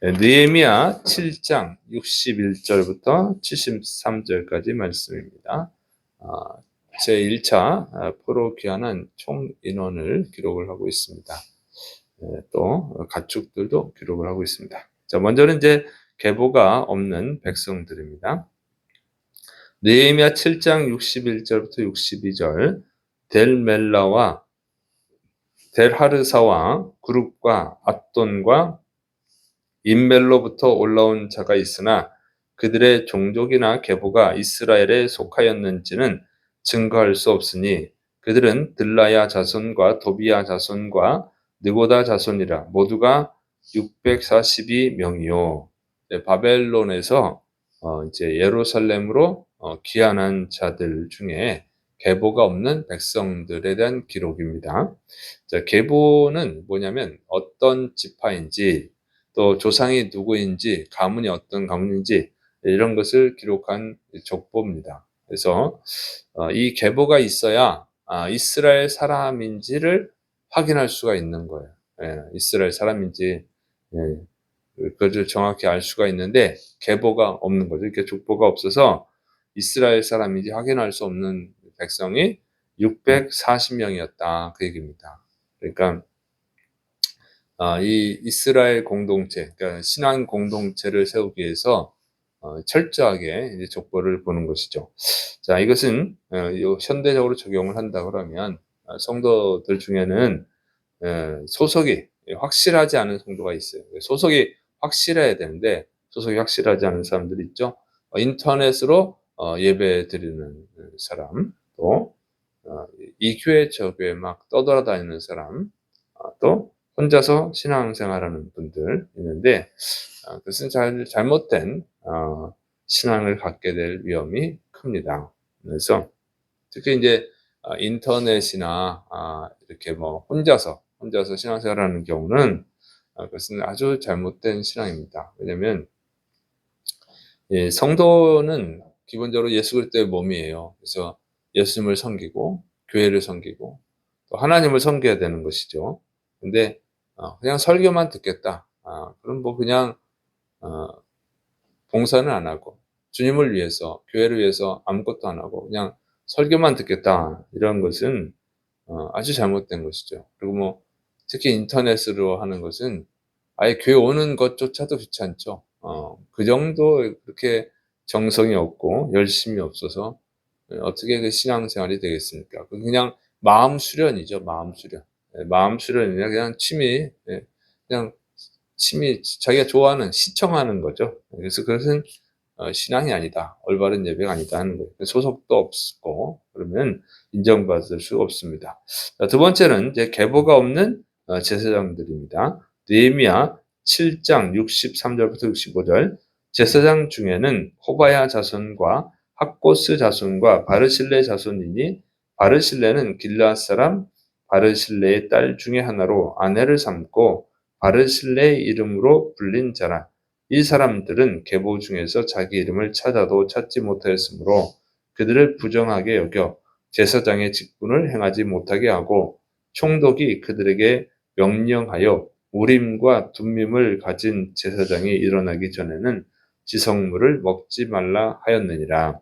느헤미야 7장 61절부터 73절까지 말씀입니다. 제1차 포로 귀환한 총 인원을 기록을 하고 있습니다. 또 가축들도 기록을 하고 있습니다. 자, 먼저는 이제 계보가 없는 백성들입니다. 느헤미야 7장 61절부터 62절 델멜라와 델하르사와 그룹과 앗돈과 인멜로부터 올라온 자가 있으나 그들의 종족이나 계보가 이스라엘에 속하였는지는 증거할 수 없으니 그들은 들라야 자손과 도비야 자손과 느고다 자손이라 모두가 642명이요. 바벨론에서 이제 예루살렘으로 귀환한 자들 중에 계보가 없는 백성들에 대한 기록입니다. 자, 계보는 뭐냐면 어떤 지파인지 또 조상이 누구인지 가문이 어떤 가문인지 이런 것을 기록한 족보입니다. 그래서 이 계보가 있어야 이스라엘 사람인지를 확인할 수가 있는 거예요. 이스라엘 사람인지 그것을 정확히 알 수가 있는데 계보가 없는 거죠. 이렇게 족보가 없어서 이스라엘 사람인지 확인할 수 없는 백성이 640명이었다 그 얘기입니다. 그러니까 이 이스라엘 공동체, 그러니까 신앙 공동체를 세우기 위해서 철저하게 이제 족보를 보는 것이죠. 자, 이것은 현대적으로 적용을 한다 그러면 성도들 중에는 소속이 확실하지 않은 성도가 있어요. 소속이 확실해야 되는데 소속이 확실하지 않은 사람들이 있죠. 인터넷으로 예배 드리는 사람, 또 이 교회 저 교회 막 떠돌아다니는 사람, 또 혼자서 신앙생활하는 분들 있는데 그것은 잘못된 신앙을 갖게 될 위험이 큽니다. 그래서 특히 이제 인터넷이나 이렇게 뭐 혼자서 신앙생활하는 경우는 그것은 아주 잘못된 신앙입니다. 왜냐하면 성도는 기본적으로 예수 그리스도의 몸이에요. 그래서 예수님을 섬기고 교회를 섬기고 또 하나님을 섬겨야 되는 것이죠. 근데 그냥 설교만 듣겠다. 그럼 뭐 그냥 봉사는 안 하고 주님을 위해서 교회를 위해서 아무것도 안 하고 그냥 설교만 듣겠다. 이런 것은 아주 잘못된 것이죠. 그리고 뭐 특히 인터넷으로 하는 것은 아예 교회 오는 것조차도 귀찮죠. 그 정도 그렇게 정성이 없고 열심이 없어서 어떻게 그 신앙생활이 되겠습니까? 그냥 마음 수련이죠. 마음 수련. 마음 수련이냐 그냥 취미, 그냥 취미 자기가 좋아하는 시청하는 거죠. 그래서 그것은 신앙이 아니다. 올바른 예배가 아니다 하는 거예요. 소속도 없고 그러면 인정받을 수 없습니다. 자, 두 번째는 이제 계보가 없는 제사장들입니다. 느헤미야 7장 63절부터 65절 제사장 중에는 호바야 자손과 학고스 자손과 바르실레 자손이니 바르실레는 길르앗 사람 바르실레의 딸 중에 하나로 아내를 삼고 바르실레의 이름으로 불린 자라. 이 사람들은 계보 중에서 자기 이름을 찾아도 찾지 못하였으므로 그들을 부정하게 여겨 제사장의 직분을 행하지 못하게 하고 총독이 그들에게 명령하여 우림과 둠밈을 가진 제사장이 일어나기 전에는 지성물을 먹지 말라 하였느니라.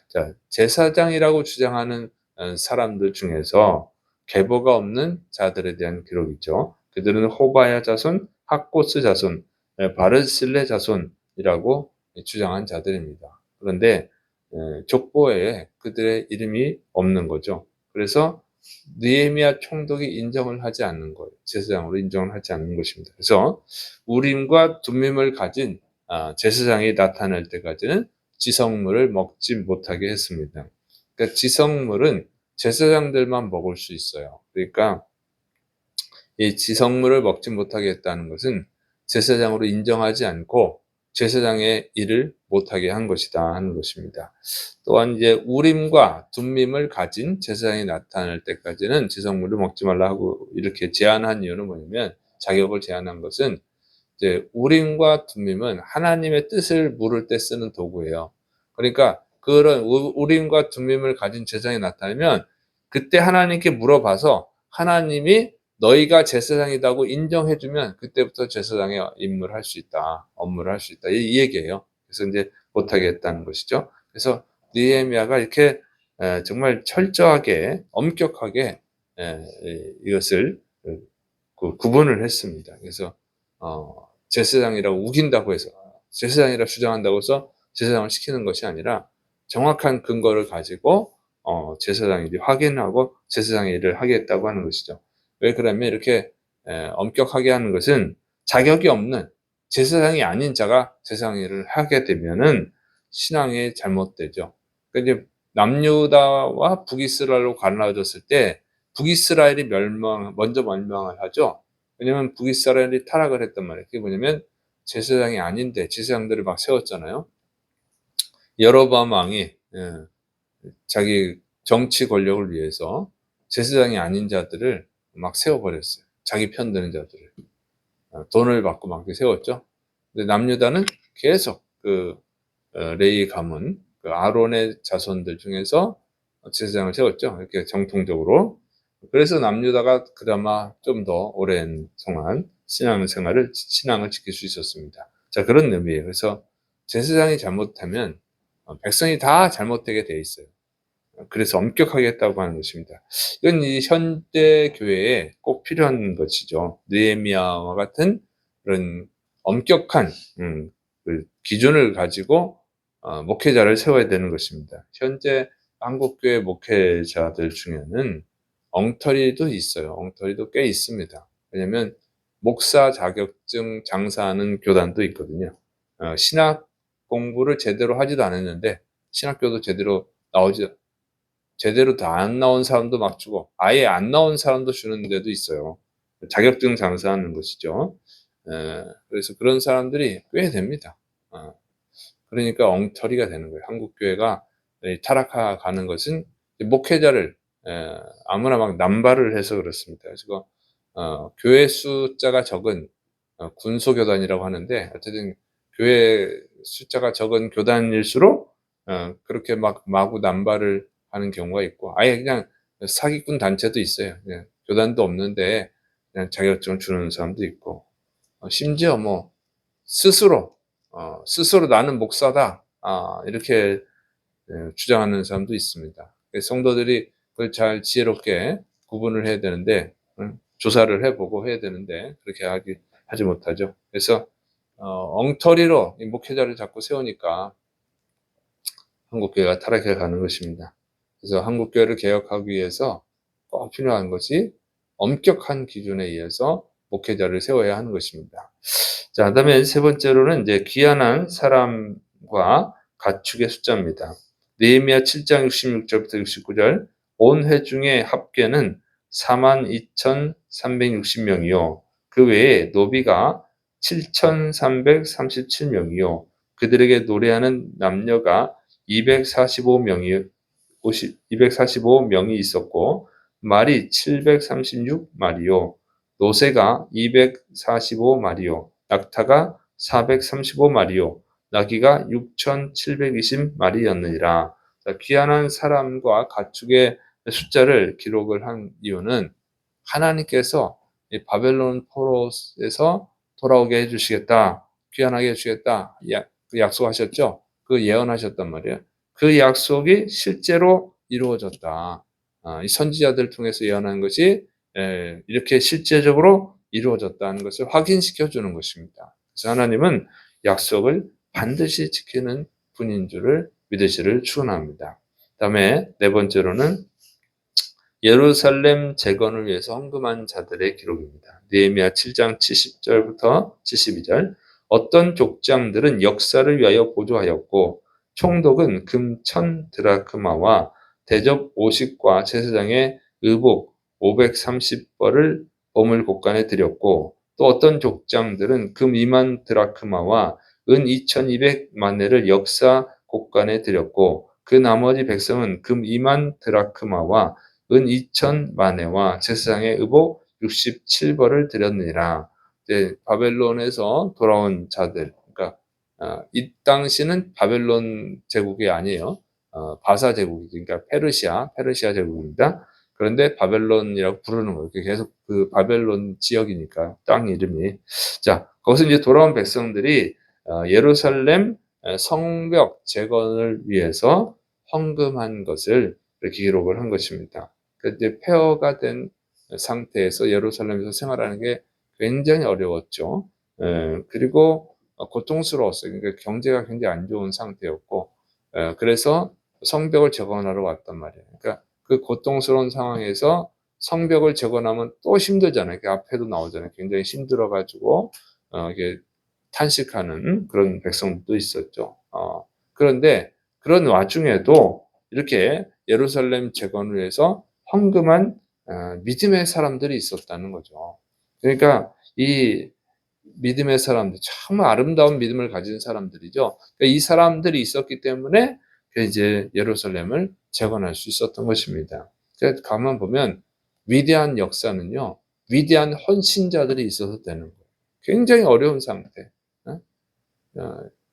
자, 제사장이라고 주장하는 사람들 중에서 계보가 없는 자들에 대한 기록이죠. 그들은 호바야 자손, 학고스 자손, 바르실레 자손이라고 주장한 자들입니다. 그런데 족보에 그들의 이름이 없는 거죠. 그래서 느헤미야 총독이 인정을 하지 않는 거예요. 제사장으로 인정을 하지 않는 것입니다. 그래서 우림과 둠밈을 가진 제사장이 나타날 때까지는 지성물을 먹지 못하게 했습니다. 그러니까 지성물은 제사장들만 먹을 수 있어요. 그러니까 이 지성물을 먹지 못하게 했다는 것은 제사장으로 인정하지 않고 제사장의 일을 못하게 한 것이다 하는 것입니다. 또한 이제 우림과 둠밈을 가진 제사장이 나타날 때까지는 지성물을 먹지 말라 하고 이렇게 제한한 이유는 뭐냐면 자격을 제한한 것은 이제 우림과 둠밈은 하나님의 뜻을 물을 때 쓰는 도구예요. 그러니까 그런 우림과 둠밈을 가진 제사장이 나타나면 그때 하나님께 물어봐서 하나님이 너희가 제사장이라고 인정해 주면 그때부터 제사장의 업무를 할 수 있다. 이 얘기예요. 그래서 이제 못하게 했다는 것이죠. 그래서 느헤미야가 이렇게 정말 철저하게 엄격하게 이것을 구분을 했습니다. 그래서 제사장이라고 우긴다고 해서 제사장이라 주장한다고 해서 제사장을 시키는 것이 아니라 정확한 근거를 가지고 제사장 일이 확인하고 제사장의 일을 하겠다고 하는 것이죠. 왜 그러면 이렇게 엄격하게 하는 것은 자격이 없는 제사장이 아닌 자가 제사장 일을 하게 되면은 신앙이 잘못되죠. 그러니까 이제 남유다와 북이스라엘로 갈라졌을 때 북이스라엘이 먼저 멸망을 하죠. 왜냐면 북이스라엘이 타락을 했단 말이에요. 그게 뭐냐면 제사장이 아닌데 제사장들을 막 세웠잖아요. 여로보암 왕이 자기 정치 권력을 위해서 제사장이 아닌 자들을 막 세워버렸어요. 자기 편드는 자들을. 돈을 받고 막 세웠죠. 근데 남유다는 계속 레위 가문, 아론의 자손들 중에서 제사장을 세웠죠. 이렇게 정통적으로. 그래서 남유다가 그나마 좀 더 오랜 동안 신앙을 지킬 수 있었습니다. 자, 그런 의미예요. 그래서 제사장이 잘못하면 백성이 다 잘못되게 돼 있어요. 그래서 엄격하게 했다고 하는 것입니다. 이건 이 현대 교회에 꼭 필요한 것이죠. 느헤미야와 같은 그런 엄격한 기준을 가지고 목회자를 세워야 되는 것입니다. 현재 한국교회 목회자들 중에는 엉터리도 있어요. 엉터리도 꽤 있습니다. 왜냐하면 목사 자격증 장사하는 교단도 있거든요. 신학 공부를 제대로 하지도 않았는데 신학교도 제대로 다 안 나온 사람도 막 주고 아예 안 나온 사람도 주는 데도 있어요. 자격증 장사하는 것이죠. 그래서 그런 사람들이 꽤 됩니다. 그러니까 엉터리가 되는 거예요. 한국 교회가 타락해가는 것은 목회자를 아무나 막 남발을 해서 그렇습니다. 그래서 교회 숫자가 적은 군소교단이라고 하는데 어쨌든 교회 숫자가 적은 교단일수록 그렇게 막 마구 남발을 하는 경우가 있고 아예 그냥 사기꾼 단체도 있어요. 교단도 없는데 그냥 자격증을 주는 사람도 있고 심지어 뭐 스스로 나는 목사다 이렇게 주장하는 사람도 있습니다. 성도들이 그걸 잘 지혜롭게 구분을 해야 되는데 조사를 해보고 해야 되는데 그렇게 하지 못하죠. 그래서 엉터리로 이 목회자를 자꾸 세우니까 한국교회가 타락해 가는 것입니다. 그래서 한국교회를 개혁하기 위해서 꼭 필요한 것이 엄격한 기준에 의해서 목회자를 세워야 하는 것입니다. 자, 그다음에 세 번째로는 이제 귀환한 사람과 가축의 숫자입니다. 느헤미야 7장 66절부터 69절 온 회중의 합계는 42,360명이요. 그 외에 노비가 7,337명이요. 그들에게 노래하는 남녀가 245명이 있었고 말이 736마리요. 노새가 245마리요. 낙타가 435마리요. 나귀가 6,720마리였느니라. 귀환한 사람과 가축의 숫자를 기록을 한 이유는 하나님께서 이 바벨론 포로에서 돌아오게 해주시겠다, 귀환하게 해주시겠다 약속하셨죠. 그 예언하셨단 말이에요. 그 약속이 실제로 이루어졌다. 이 선지자들 통해서 예언한 것이 이렇게 실제적으로 이루어졌다는 것을 확인시켜 주는 것입니다. 그래서 하나님은 약속을 반드시 지키는 분인 줄을 믿으시를 축원합니다. 그다음에 네 번째로는 예루살렘 재건을 위해서 헌금한 자들의 기록입니다. 느헤미야 7장 70절부터 72절 어떤 족장들은 역사를 위하여 보조하였고 총독은 금 1000드라크마와 대접 50과 제사장의 의복 530벌을 보물 곳간에 드렸고 또 어떤 족장들은 금 2만 드라크마와 은 2200마네를 역사 곳간에 드렸고 그 나머지 백성은 금 2만 드라크마와 은 2000마네와 제사장의 의복 67벌을 드렸느니라. 바벨론에서 돌아온 자들, 그러니까 이 당시는 바벨론 제국이 아니에요. 바사 제국이, 그러니까 페르시아 제국입니다. 그런데 바벨론이라고 부르는 거예요. 계속 그 바벨론 지역이니까 땅 이름이. 자, 거기서 이제 돌아온 백성들이 예루살렘 성벽 재건을 위해서 헌금한 것을 이렇게 기록을 한 것입니다. 그런데 폐허가 된 상태에서 예루살렘에서 생활하는 게 굉장히 어려웠죠. 그리고 고통스러웠어요. 그러니까 경제가 굉장히 안 좋은 상태였고, 그래서 성벽을 재건하러 왔단 말이에요. 그러니까 그 고통스러운 상황에서 성벽을 재건하면 또 힘들잖아요. 그 앞에도 나오잖아요. 굉장히 힘들어가지고 이게 탄식하는 그런 백성들도 있었죠. 그런데 그런 와중에도 이렇게 예루살렘 재건을 위해서 헌금한 믿음의 사람들이 있었다는 거죠. 그러니까 이 믿음의 사람들, 정말 아름다운 믿음을 가진 사람들이죠. 그러니까 이 사람들이 있었기 때문에 이제 예루살렘을 재건할 수 있었던 것입니다. 그래서 가만 보면 위대한 역사는요, 위대한 헌신자들이 있어서 되는 거예요. 굉장히 어려운 상태,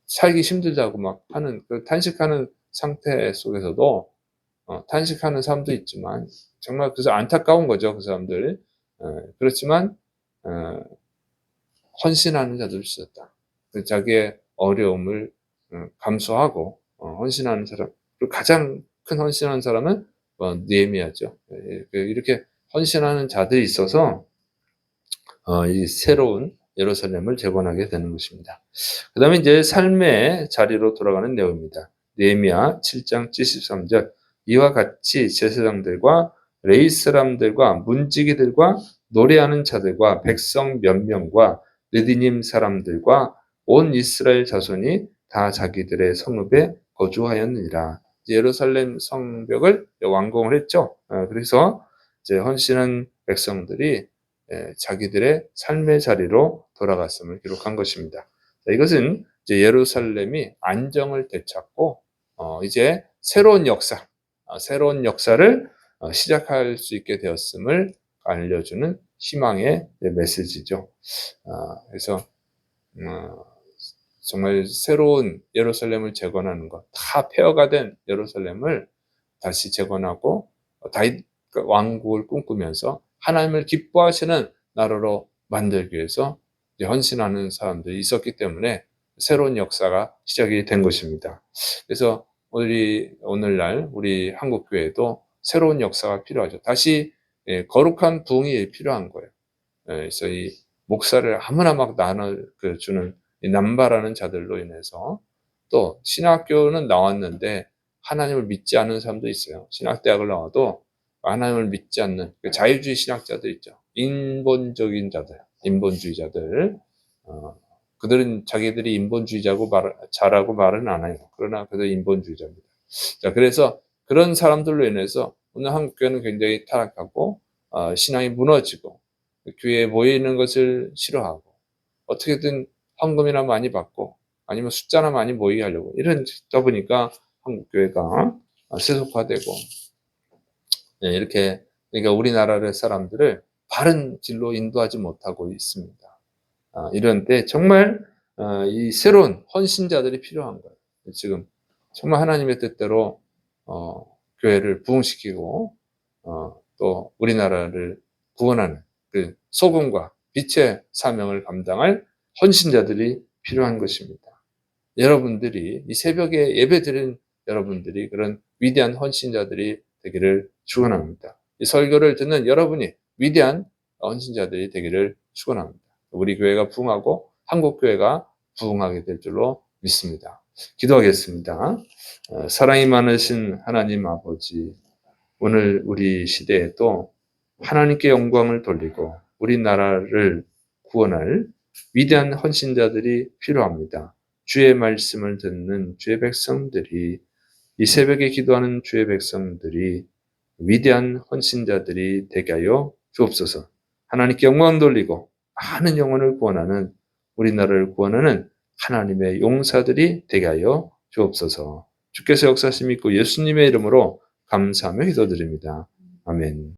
살기 힘들다고 막 하는 그 탄식하는 상태 속에서도 탄식하는 사람도 있지만 정말 그래서 안타까운 거죠, 그 사람들. 그렇지만 헌신하는 자들이 있었다. 자기의 어려움을 감수하고 헌신하는 사람. 그리고 가장 큰 헌신하는 사람은 느헤미야죠. 이렇게 헌신하는 자들이 있어서 이 새로운 예루살렘을 재건하게 되는 것입니다. 그 다음에 이제 삶의 자리로 돌아가는 내용입니다. 느헤미야 7장 73절 이와 같이 제사장들과 레위 사람들과 문지기들과 노래하는 자들과 백성 몇 명과 느디님 사람들과 온 이스라엘 자손이 다 자기들의 성읍에 거주하였느니라. 예루살렘 성벽을 완공을 했죠. 그래서 이제 헌신한 백성들이 자기들의 삶의 자리로 돌아갔음을 기록한 것입니다. 이것은 이제 예루살렘이 안정을 되찾고 이제 새로운 역사를 시작할 수 있게 되었음을 알려주는 희망의 메시지죠. 그래서 정말 새로운 예루살렘을 재건하는 것, 다 폐허가 된 예루살렘을 다시 재건하고 다윗 왕국을 꿈꾸면서 하나님을 기뻐하시는 나라로 만들기 위해서 헌신하는 사람들이 있었기 때문에 새로운 역사가 시작이 된 것입니다. 그래서 오늘날 우리 한국교회도 새로운 역사가 필요하죠. 다시 거룩한 부흥이 필요한 거예요. 그래서 이 목사를 아무나 막 나눠주는 남발하는 자들로 인해서 또 신학교는 나왔는데 하나님을 믿지 않는 사람도 있어요. 신학대학을 나와도 하나님을 믿지 않는 자유주의 신학자들 있죠. 인본적인 자들, 인본주의자들. 그들은 자기들이 인본주의자고 자라고 말은 안 해요. 그러나 그들 인본주의자입니다. 자, 그래서 그런 사람들로 인해서 오늘 한국교회는 굉장히 타락하고 신앙이 무너지고 교회에 모이는 것을 싫어하고 어떻게든 헌금이나 많이 받고 아니면 숫자나 많이 모이게 하려고 이러다 보니까 한국교회가 세속화되고 이렇게 그러니까 우리나라의 사람들을 바른 길로 인도하지 못하고 있습니다. 이런 때 정말 이 새로운 헌신자들이 필요한 거예요. 지금 정말 하나님의 뜻대로 교회를 부흥시키고 또 우리나라를 구원하는 그 소금과 빛의 사명을 감당할 헌신자들이 필요한 것입니다. 여러분들이 이 새벽에 예배드린 여러분들이 그런 위대한 헌신자들이 되기를 축원합니다. 이 설교를 듣는 여러분이 위대한 헌신자들이 되기를 축원합니다. 우리 교회가 부흥하고 한국 교회가 부흥하게 될 줄로 믿습니다. 기도하겠습니다. 사랑이 많으신 하나님 아버지, 오늘 우리 시대에도 하나님께 영광을 돌리고 우리나라를 구원할 위대한 헌신자들이 필요합니다. 주의 말씀을 듣는 주의 백성들이 이 새벽에 기도하는 주의 백성들이 위대한 헌신자들이 되게 하여 주옵소서. 하나님께 영광 돌리고 많은 영혼을 구원하는 우리나라를 구원하는 하나님의 용사들이 되게 하여 주옵소서. 주께서 역사하심 있고 예수님의 이름으로 감사하며 기도드립니다. 아멘.